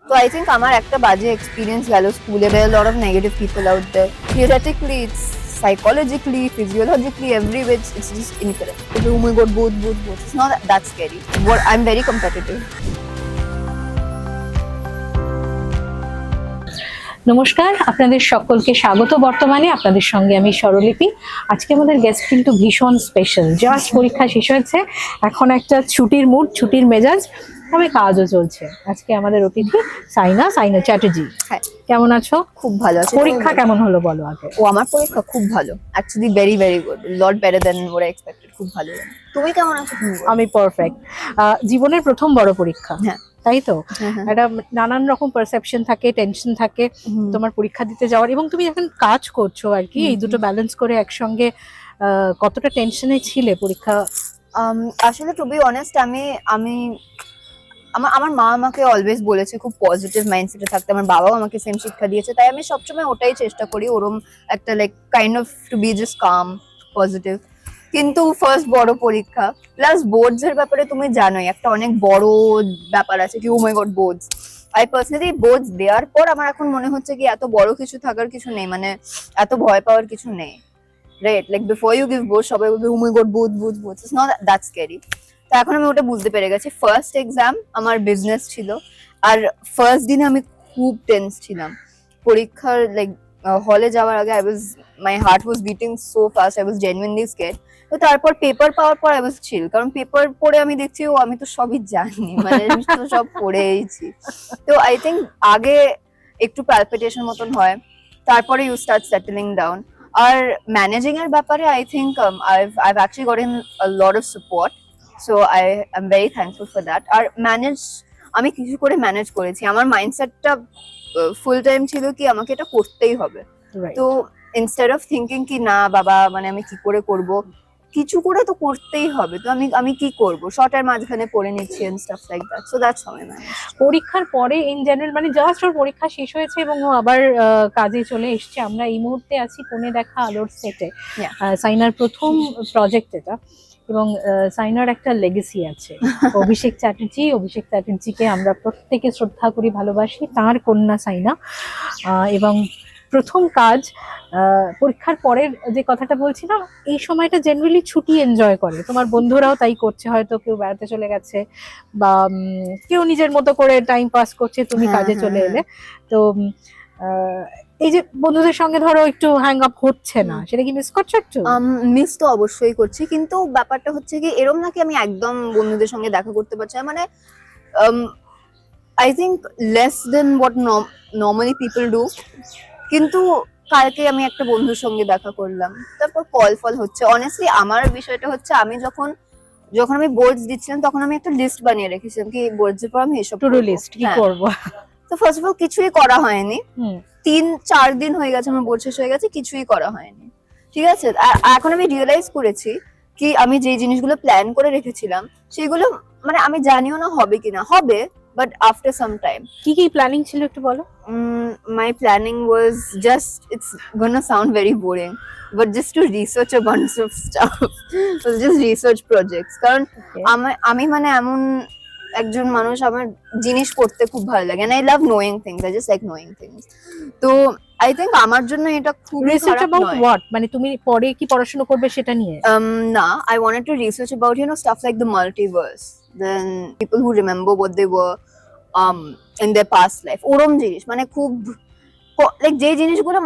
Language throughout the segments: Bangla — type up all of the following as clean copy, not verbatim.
তো আই থিঙ্ক আমার একটা বাজে এক্সপিরিয়েন্স গেল স্কুলে, there are a lot of negative people out there. Theoretically, it's psychologically, physiologically, every which it's just incorrect. People, oh my god, both. It's not that scary. What I'm very competitive. নমস্কার, আপনাদের সকলকে স্বাগত। বর্তমানে আপনাদের সঙ্গে আমি স্বরলিপি। আজকে আমাদের গেস্ট কিন্তু ভীষণ স্পেশাল। জাস্ট পরীক্ষা শেষ হয়েছে, এখন একটা ছুটির মুড, ছুটির মেজাজ, তবে কাজও চলছে। আজকে আমাদের অতিথি সাইনা চ্যাটার্জি। হ্যাঁ, কেমন আছো? খুব ভালো আছি। পরীক্ষা কেমন হলো বলো আগে। আমার পরীক্ষা খুব ভালো, actually very very good, lot better then what I expected. খুব ভালো। তুমি কেমন আছো? আমি পারফেক্ট। জীবনের প্রথম বড় পরীক্ষা, হ্যাঁ তাই তো? হ্যাঁ। একটা নানান রকম পারসেপশন থাকে, টেনশন থাকে তোমার পরীক্ষা দিতে যাওয়ার, এবং তুমি এখন কাজ করছো আর কি, এই দুটো ব্যালেন্স করে একসঙ্গে কতটা টেনশনে ছিলে পরীক্ষা? আসলে টু বি অনেস্ট, আমি আমার মা আমাকে অলওয়েজ বলেছে খুব পজিটিভ মাইন্ডসেটে থাকতে, আমার বাবাও আমাকে সেম শিক্ষা দিয়েছে, তাই আমি সবসময় ওটাই চেষ্টা করি, ওরম একটা like kind of to be just come positive. কিন্তু ফার্স্ট বড় পরীক্ষা প্লাস বোর্ডস এর ব্যাপারে তুমি জানোই একটা অনেক বড় ব্যাপার আছে কি, oh my God boards. I personally boards দেওয়ার পর আমার এখন মনে হচ্ছে কি এত বড় কিছু থাকার কিছু নেই, মানে এত ভয় পাওয়ার কিছু নেই, right? Like before you give board সবাই বলবে oh my God boards, it's not that scary. তো এখন আমি ওটা বুঝতে পেরে গেছি। ফার্স্ট এক্সাম আমার বিজনেস ছিল, আর ফার্স্ট দিনে আমি খুব টেন্স ছিলাম পরীক্ষার, লাইক হলে যাওয়ার আগে my heart was beating so fast, I was genuinely scared. তো তারপর পেপার পাওয়ার পর আই ওয়াজ চিল, কারণ পেপার পড়ে আমি দেখছি ও আমি তো সবই জানি, মানে আমি তো সব পড়েইছি। তো আই থিঙ্ক আগে একটু প্যালপিটেশন মতন হয়, তারপরে ইউ স্টার্ট সেটেলিং ডাউন। আর ম্যানেজিং এর ব্যাপারে I think I've actually gotten a lot of support, so I am very thankful for that. আর আমি কিছু করে ম্যানেজ করেছি, আমার মাইন্ডসেটটা ফুল টাইম ছিল কি আমাকে এটা করতেই হবে। তো ইনস্টেড অফ থিঙ্কিং কি না বাবা মানে আমি কি করে করব, কিছু করে তো করতেই হবে, তো আমি কি করব, শর্টের মাঝখানে পড়ে নিচ্ছি and stuff like that. So that's how I manage. পরীক্ষার পরে ইন জেনারেল মানে জাস্ট ওর পরীক্ষা শেষ হয়েছে এবং ও আবার কাজে চলে এসছে। আমরা এই মুহূর্তে আছি কোণে দেখা আলোর সেটে, সাইনার প্রথম প্রজেক্ট এটা, এবং সাইনার একটা লেগেসি আছে। অভিষেক চ্যাটার্জিকে আমরা প্রত্যেকে শ্রদ্ধা করি, ভালোবাসি, তার কন্যা সাইনা। এবং প্রথম কাজ পরীক্ষার পরের যে কথাটা বলছিলাম, এই সময়টা জেনারেলি ছুটি এনজয় করে, তোমার বন্ধুরাও তাই করছে, হয়তো কেউ বেড়াতে চলে গেছে বা কেউ নিজের মতো করে টাইম পাস করছে, তুমি কাজে চলে এলে। তো এই যে বন্ধুদের সঙ্গে ধরো একটু হ্যাং আপ হচ্ছে না, সেটা কি মিস করছো একটু? মিস তো অবশ্যই করছি, কিন্তু ব্যাপারটা হচ্ছে কি এরম নাকি আমি একদম বন্ধুদের সঙ্গে দেখা করতে পারছি না, মানে I think less than what normally people do. কিন্তু কালকে আমি একটা বন্ধুর সঙ্গে দেখা করলাম, তারপর কল ফল হচ্ছে। অনেস্টলি আমার বিষয়টা হচ্ছে আমি যখন আমি বোর্ডস দিচ্ছিলাম তখন আমি একটা লিস্ট বানিয়ে রেখেছিলাম কি বোর্ডস এর পর আমি এসব টু ডু লিস্ট কি করব। তো ফার্স্ট অফ অল কিছুই করা হয়নি, 3-4 দিন হয়ে গেছে আমার বোর্ড শেষ হয়ে গেছে, কিছুই করা হয়নি। ঠিক আছে, এখন আমি রিয়েলাইজ করেছি কি আমি যে জিনিসগুলো প্ল্যান করে রেখেছিলাম সেগুলো মানে আমি জানিও না হবে কিনা, হবে বাট আফটার সাম টাইম। কি প্ল্যানিং ছিল একটু বলো। My planning was just, it's gonna sound very boring, but just to research a bunch of stuff. It was just research projects. কারণ আমি মানে এমন একজন মানুষ, আমার জিনিস পড়তে খুব ভালো লাগে, and I love knowing things, I just like knowing things. তো I think আমার জন্য এটা খুব রিসার্চ অ্যাবাউট হোয়াট, মানে তুমি পরে কি পড়াশোনা করবে সেটা নিয়ে? না, I wanted to research about stuff like the multiverse, then people who remember what they were in their past life, ওরম জিনিস, মানে খুব লাইক যে জিনিসগুলো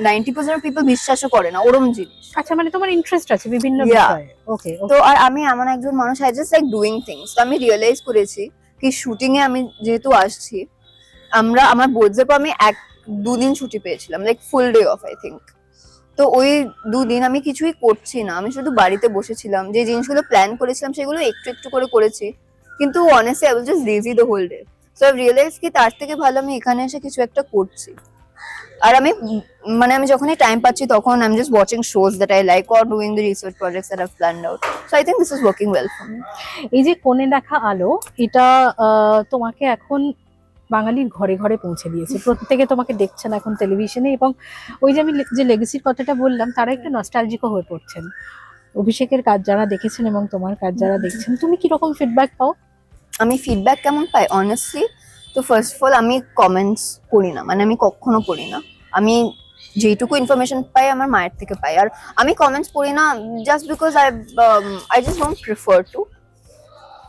90% অফ পিপল বিশ্বাসও করে না, ওরম জিনিস। আচ্ছা, মানে তোমার ইন্টারেস্ট আছে বিভিন্ন বিষয়ে। ওকে। তো আর আমি এমন একজন মানুষ, I just like doing things. তো আমি রিয়েলাইজ করেছি কি শুটিং এ আমি যেহেতু আসছি, আমার বোর্ডস এর পর আমি 1-2 দিন ছুটি পেয়েছিলাম, like full day of I think. তো ওই 2 দিন আমি কিছুই করছি না, আমি শুধু বাড়িতে বসেছিলাম, যে জিনিসগুলো প্ল্যান করেছিলাম সেগুলো একটু একটু করে করেছি, কিন্তু honestly I was just lazy the whole day. So I realise কি তার থেকে ভালো আমি এখানে এসে কিছু একটা করছি। আর আমি যখনই টাইম পাচ্ছি তখন I am just watching shows that I like or doing the research projects that I have planned out. So I think this is working well for me. এই যে কোণে দেখা আলো, এটা তোমাকে এখন বাঙালির ঘরে ঘরে পৌঁছে দিয়েছে, প্রত্যেকে তোমাকে দেখছেন এখন টেলিভিশনে, এবং ওই যে আমি যে লেগেসির কথাটা বললাম, তারা একটু নস্টালজিকও হয়ে পড়ছেন। অভিষেকের কাজ যারা দেখেছেন এবং তোমার কাজ যারা দেখছেন, তুমি কি রকম ফিডব্যাক পাও? আমি ফিডব্যাক কেমন পাই অনেস্টলি, তো ফার্স্ট অফ অল আমি কমেন্টস পড়ি না, মানে আমি কখনো পড়ি না। আমি যেটুকু ইনফরমেশন পাই আমার মায়ের থেকে পাই, আর আমি কমেন্টস পড়ি না just because I just don't prefer to,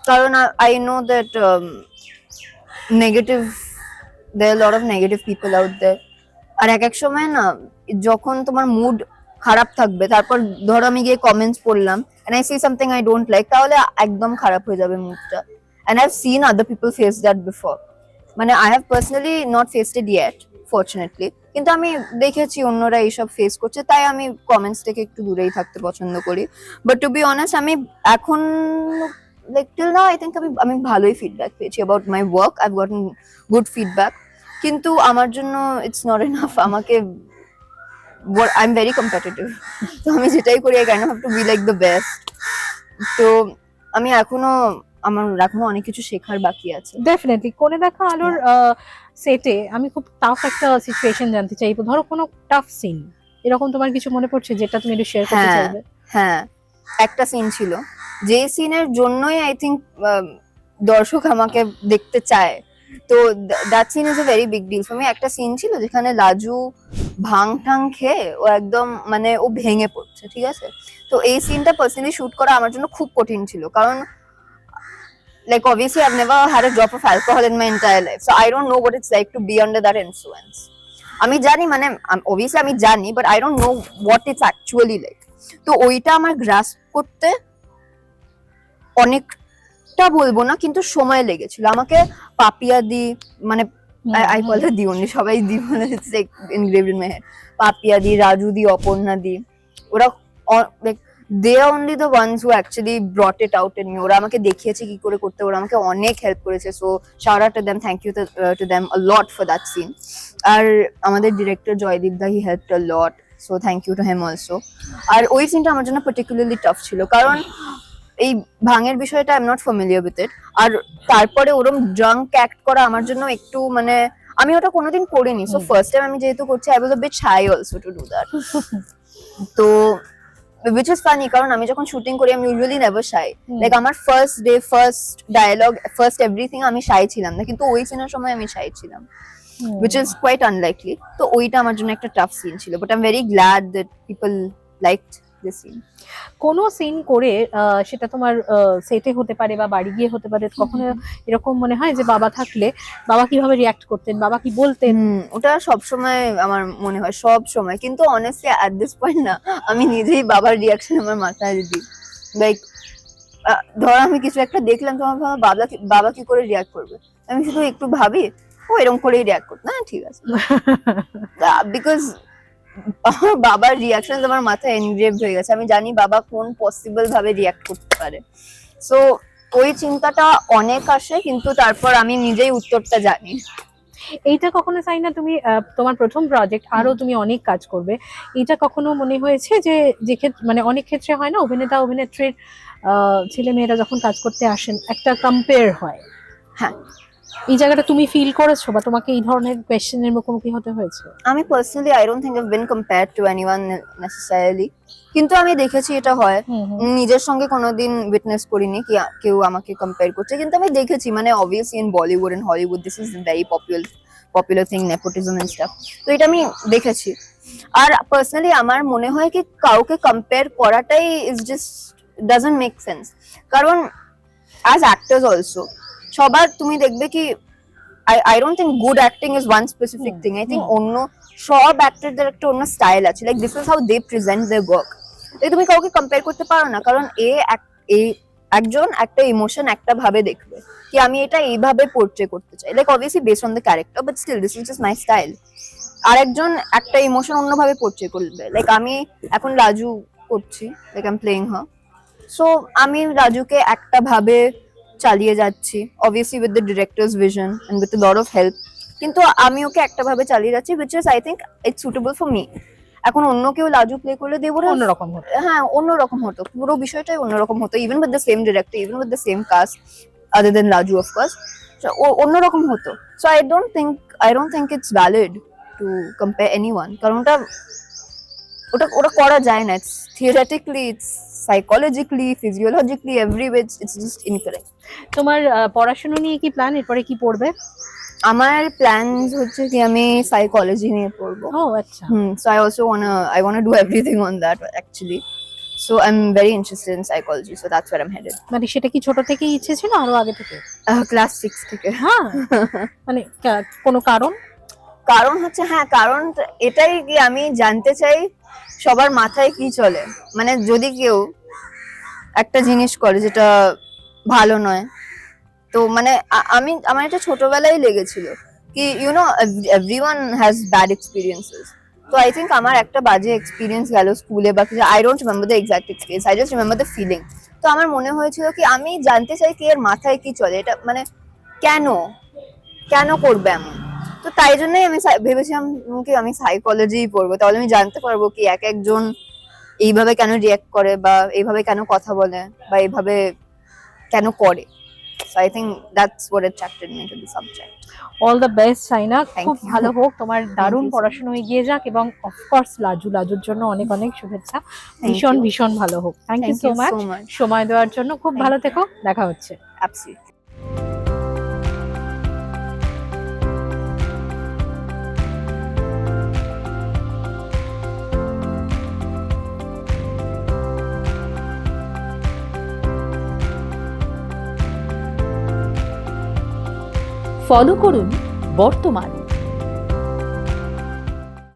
কারণ I know that negative, there are a lot of negative people out there. আর এক এক সময় না যখন তোমার মুড খারাপ থাকবে, তারপর ধরো আমি গিয়ে কমেন্টস পড়লাম and I see something I don't like, তাহলে একদম খারাপ হয়ে যাবে মুডটা। and I've seen other people face that before, মানে I have personally not faced it yet fortunately, কিন্তু আমি দেখেছি অন্যরা এইসব ফেস করছে, তাই আমি কমেন্টস থেকে একটু দূরেই থাকতে পছন্দ করি। বাট টু বি অনেস্ট আমি এখন like till now I think আমি ভালোই ফিডব্যাক পেয়েছি about my work, I have gotten good feedback, কিন্তু আমার জন্য ইটস নট এনাফ। আমাকে আই এম ভেরি কম্পিটিটিভ, তো আমি যেটাই করি I kind of have to be like the best. তো আমি আমার এখনো অনেক কিছু শেখার বাকি আছে। ডেফিনেটলি কোণে দেখা আলোর সেটে আমি খুব টাফ একটা সিচুয়েশন জানতে চাইবো, ধরো কোনো টাফ সিন এরকম তোমার কিছু মনে পড়ছে যেটা তুমি একটু শেয়ার করতে চাইবে? হ্যাঁ, একটা সিন ছিল, যে সিনের জন্যই আই থিঙ্ক দর্শক আমাকে দেখতে চায়, তো that scene is a very big deal for me. একটা সিন ছিল যেখানে লাজু ভাং ঠাং খেয়ে ও একদম মানে ও ভেঙে পড়ছে, ঠিক আছে? তো এই সিনটা পার্সোনালি শুট করা আমার জন্য খুব কঠিন ছিল, কারণ like obviously I've never had a drop of alcohol in my entire life, so I don't know what it's like to be under that influence. আমি জানি, মানে obviously আমি জানি, but I don't know what it's actually like. তো ওইটা আমার গ্রাস্প করতে অনেকটা বলবো না, কিন্তু সময় লেগেছিল। আমাকে পাপিয়া দি, মানে I call her the only, সবাই দি বলে, it's like engraved in my head. Papiya দি, রাজু দি, অপর্ণা দি, ওরা like they are only the ones who actually brought it out in me. ওরা আমাকে দেখিয়েছে কি করে করতে, ওরা আমাকে অনেক হেল্প করেছে, so shout out to them, thank you to them a lot for that scene. আর আমাদের director Joydeep da, he helped a lot, so thank you to him also. আর ওই সিনটা আমার জন্য particularly tough ছিল, কারণ এই ভাঙের বিষয়টা I am not familiar with it, আর তারপরে ওরম ড্রাঙ্ক অ্যাক্ট করা আমার জন্য একটু মানে আমি ওটা কোনোদিন করিনি, সো ফার্স্ট টাইম আমি যেহেতু করছি I was a bit shy also to do that. তো which is funny, কারণ আমি যখন শুটিং করি আমি ইউজুয়ালি নেভার শাই, লাইক আমার first day, first dialogue, first everything আমি শাই ছিলাম না, কিন্তু ওই সিনের সময় আমি শাই ছিলাম, which is quite unlikely. তো ওইটা আমার জন্য একটা টাফ সিন ছিল, but I'm very glad that people liked this scene. কোনো সিন করে সেটা তোমার সেটে হতে পারে বা বাড়ি গিয়ে হতে পারে, কখনো এরকম মনে হয় যে বাবা থাকলে বাবা কিভাবে রিয়াক্ট করতেন, বাবা কি বলতেন? ওটা সব সময় আমার মনে হয়, সব সময়, কিন্তু অনেস্টলি অ্যাট দিস পয়েন্ট না আমি নিজেই বাবার রিয়াকশন আমার মাথায় দিই। লাইক ধর আমি কিছু একটা দেখলাম, তো আমার বাবা কি করে রিয়াক্ট করবে, আমি শুধু একটু ভাবি ও এরকম করেই রিয়াক্ট করতে, না ঠিক আছে, বিকজ আমার বাবার রিয়াকশন আমার মাথায় এনগ্রেভড হয়ে গেছে, আমি জানি বাবা কোন পসিবল ভাবে রিয়াক্ট করতে পারে, সো ওই চিন্তাটা অনেক আসে, কিন্তু তারপর আমি নিজেই উত্তরটা জানি। এইটা কখনো চাই না তুমি তোমার প্রথম প্রজেক্ট, আরো তুমি অনেক কাজ করবে, এটা কখনো মনে হয়েছে যে মানে অনেক ক্ষেত্রে হয় না অভিনেতা অভিনেত্রীর ছেলে মেয়েরা যখন কাজ করতে আসেন একটা কম্পেয়ার হয়, হ্যাঁ এই জায়গাটা তুমি ফিল করেছো বা তোমাকে এই ধরনের কোয়েশ্চেনের মুখোমুখি হতে হয়েছে? আমি personally I don't think I've been compared to anyone necessarily, কিন্তু আমি দেখেছি এটা হয়, নিজের সঙ্গে কোনোদিন উইটনেস করিনি কি কেউ আমাকে কম্পেয়ার করছে, কিন্তু আমি দেখেছি, মানে obviously in Bollywood and Hollywood this is very popular thing, nepotism and stuff, তো এটা আমি দেখেছি। আর পার্সোনালি আমার মনে হয় কি কাউকে কম্পেয়ার করাটাই is just doesn't make sense, কারণ অ্যাজ অ্যাক্টার্স অলসো সবার তুমি দেখবে কি I don't think good acting is one specific thing. I think অন্য সব অ্যাক্টরদের একটা অন্য স্টাইল আছে, like this is how they present their work. তুমি কাউকে কম্পেয়ার করতে পারো না, কারণ একজন একটা ইমোশন একটা ভাবে দেখবে কি আমি এটা এইভাবে পোর্ট্রে করতে চাই, like obviously based on the character, but still this is just my style. আর একজন একটা ইমোশন অন্যভাবে পোর্ট্রে করবে, লাইক আমি এখন রাজু করছি, like I am playing her, so আমি রাজুকে একটা ভাবে চালিয়ে যাচ্ছি, obviously with the director's vision and with a lot of help, কিন্তু আমি ওকে একটা ভাবে চালিয়ে যাচ্ছি which is I think it's suitable for me. এখন অন্য কেউ লাজু প্লে করলে দেবো অন্যরকম হতো, হ্যাঁ অন্যরকম হতো, পুরো বিষয়টাই অন্যরকম হতো, even with the same director, even with the same cast other than Laju of course, অন্যরকম হতো, so I don't think it's valid to compare anyone, কারণ ওটা ওটা করা যায় না, it's theoretically, it's psychologically, physiologically, every way it's just incorrect. তোমার পড়াশোনা নিয়ে কি প্ল্যান, এরপরে কি পড়বে? আমার প্ল্যানস হচ্ছে কি আমি সাইকোলজি নিয়ে পড়বো। ও আচ্ছা। So I wanna do everything on that actually. So I'm very interested in psychology, so that's where I'm headed. মানে সেটা কি ছোট থেকেই ইচ্ছে ছিল, আরো আগে থেকে? Class 6 থেকে। হ্যাঁ, মানে কোনো কারণ? কারণ হচ্ছে, হ্যাঁ কারণ এটাই কি আমি জানতে চাই সবার মাথায় কি চলে, মানে যদি কেউ একটা জিনিস করে যেটা ভালো নয়, তো মানে আমার এটা ছোটবেলায় লেগেছিল কি এভরিওয়ান হ্যাজ ব্যাড এক্সপিরিয়েন্সেস। তো আই থিঙ্ক আমার একটা বাজে এক্সপিরিয়েন্স গেল স্কুলে বা কিছু, I don't remember the exact experience, I just remember the feeling. তো আমার মনে হয়েছিল কি আমি জানতে চাই কি এর মাথায় কি চলে, এটা মানে কেন কেন করবে এমন। তো তাই জন্যই আমি ভেবেছিলাম কি আমি সাইকোলজি পড়বো, তাহলে আমি জানতে পারবো কি এক একজন এইভাবে কেন রিয়াক্ট করে বা এইভাবে কেন কথা বলে বা এইভাবে কেন করে। So I think that's what attracted me to the subject. All the best Saina, Thank খুব you. ভালো হোক, তোমার দারুণ you so পড়াশোনা এগিয়ে যাক, এবং অফকোর্স লাজুর জন্য অনেক অনেক শুভেচ্ছা, ভীষণ you. ভীষণ ভালো হোক। থ্যাংক ইউ সো মাচ সময় দেওয়ার জন্য, খুব Thank ভালো you. থেকো, দেখা হচ্ছে। Absolutely. ফলো করুন বর্তমান।